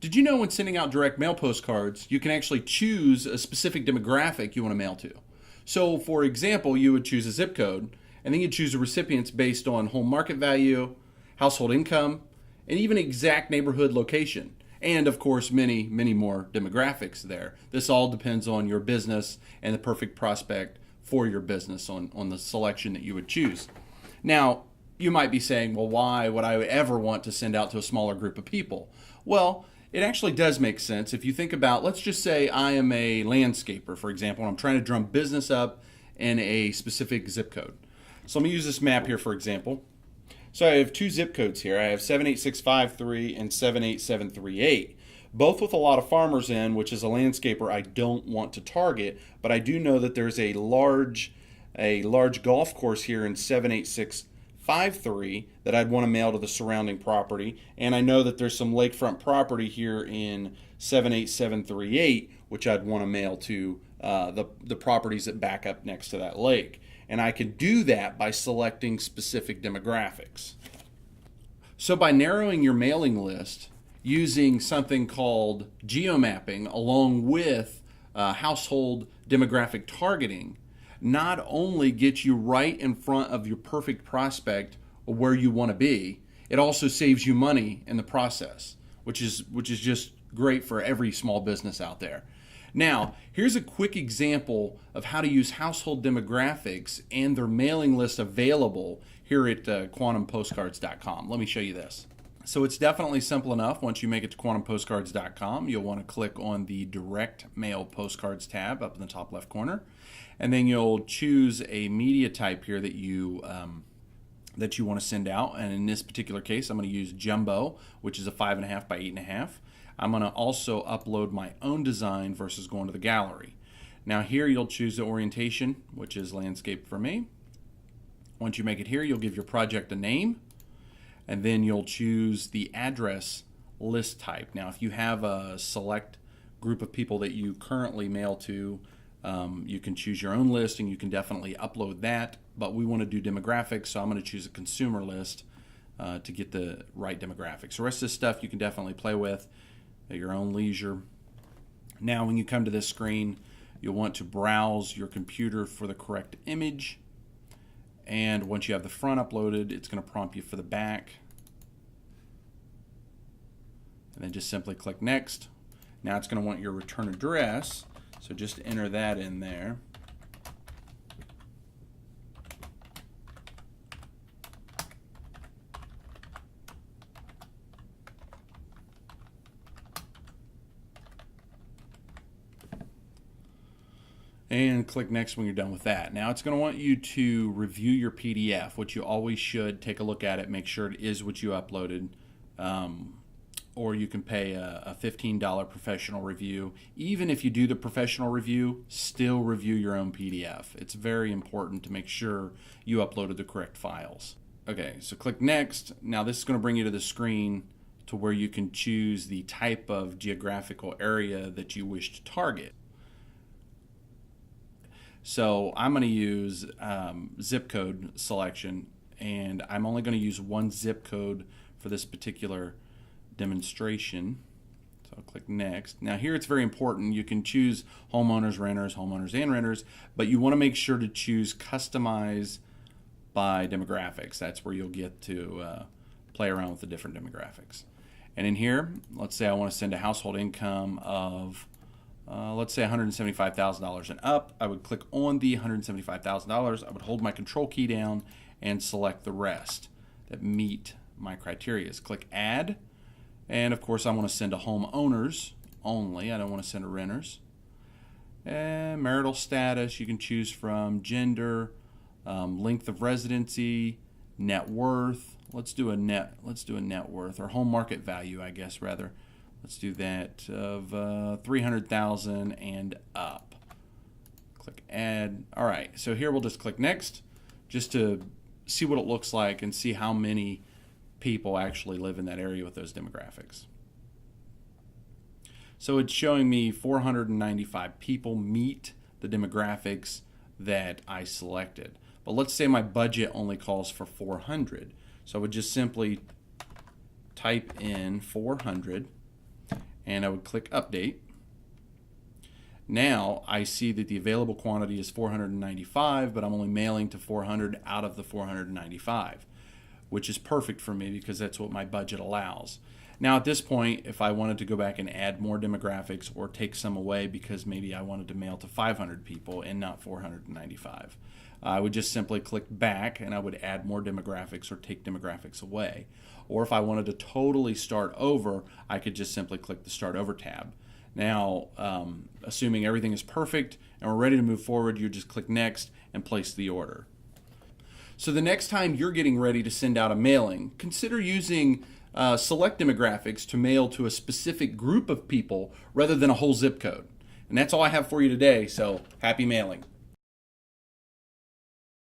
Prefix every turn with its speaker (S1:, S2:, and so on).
S1: Did you know when sending out direct mail postcards, you can actually choose a specific demographic you want to mail to? So, for example, you would choose a zip code, and then you choose the recipients based on home market value, household income, and even exact neighborhood location. And of course, many, many more demographics there. This all depends on your business and the perfect prospect for your business on the selection that you would choose. Now, you might be saying, well, why would I ever want to send out to a smaller group of people? Well, it actually does make sense. If you think about, let's just say I am a landscaper, for example, and I'm trying to drum business up in a specific zip code. So let me use this map here, for example. So I have two zip codes here. I have 78653 and 78738, both with a lot of farmers in, which is a landscaper I don't want to target, but I do know that there's a large golf course here in 78653 that I'd want to mail to the surrounding property, and I know that there's some lakefront property here in 78738 which I'd want to mail to the properties that back up next to that lake. And I can do that by selecting specific demographics. So by narrowing your mailing list using something called geomapping along with household demographic targeting, not only gets you right in front of your perfect prospect or where you want to be, it also saves you money in the process, which is just great for every small business out there. Now, here's a quick example of how to use household demographics and their mailing list available here at quantumpostcards.com. Let me show you this. So it's definitely simple enough. Once you make it to quantumpostcards.com, you'll want to click on the Direct Mail Postcards tab up in the top left corner, and then you'll choose a media type here that you want to send out. And in this particular case, I'm going to use Jumbo, which is a 5.5 by 8.5. I'm going to also upload my own design versus going to the gallery. Now here you'll choose the orientation, which is landscape for me. Once you make it here, you'll give your project a name, and then you'll choose the address list type. Now if you have a select group of people that you currently mail to, you can choose your own list and you can definitely upload that, but we want to do demographics, so I'm going to choose a consumer list to get the right demographics. The rest of this stuff you can definitely play with at your own leisure. Now when you come to this screen, you'll want to browse your computer for the correct image, and once you have the front uploaded, it's going to prompt you for the back, and then just simply click next. Now it's going to want your return address, so just enter that in there. And click next when you're done with that. Now it's going to want you to review your PDF, which you always should. Take a look at it, make sure it is what you uploaded, or you can pay a $15 professional review. Even if you do the professional review, still review your own PDF. It's very important to make sure you uploaded the correct files. Okay, so click next. Now this is going to bring you to the screen to where you can choose the type of geographical area that you wish to target. So I'm going to use zip code selection, and I'm only going to use one zip code for this particular demonstration. So I'll click next. Now here it's very important. You can choose homeowners, and renters, but you want to make sure to choose customize by demographics. That's where you'll get to play around with the different demographics. And in here, let's say I want to send a household income of let's say $175,000 and up. I would click on the $175,000. I would hold my control key down and select the rest that meet my criteria. Click add, and of course I want to send to homeowners only. I don't want to send to renters. And marital status, you can choose from gender, length of residency, net worth. Let's do a net worth, or home market value, I guess, rather. Let's do that of 300,000 and up. Click add. All right, so here we'll just click next just to see what it looks like and see how many people actually live in that area with those demographics. So it's showing me 495 people meet the demographics that I selected. But let's say my budget only calls for 400. So I would just simply type in 400. and I would click update. Now I see that the available quantity is 495, but I'm only mailing to 400 out of the 495, which is perfect for me because that's what my budget allows. Now at this point, if I wanted to go back and add more demographics or take some away because maybe I wanted to mail to 500 people and not 495, I would just simply click back and I would add more demographics or take demographics away. Or if I wanted to totally start over, I could just simply click the Start Over tab. Now, assuming everything is perfect and we're ready to move forward, you just click Next and place the order. So the next time you're getting ready to send out a mailing, consider using select demographics to mail to a specific group of people rather than a whole zip code. And that's all I have for you today, so happy mailing.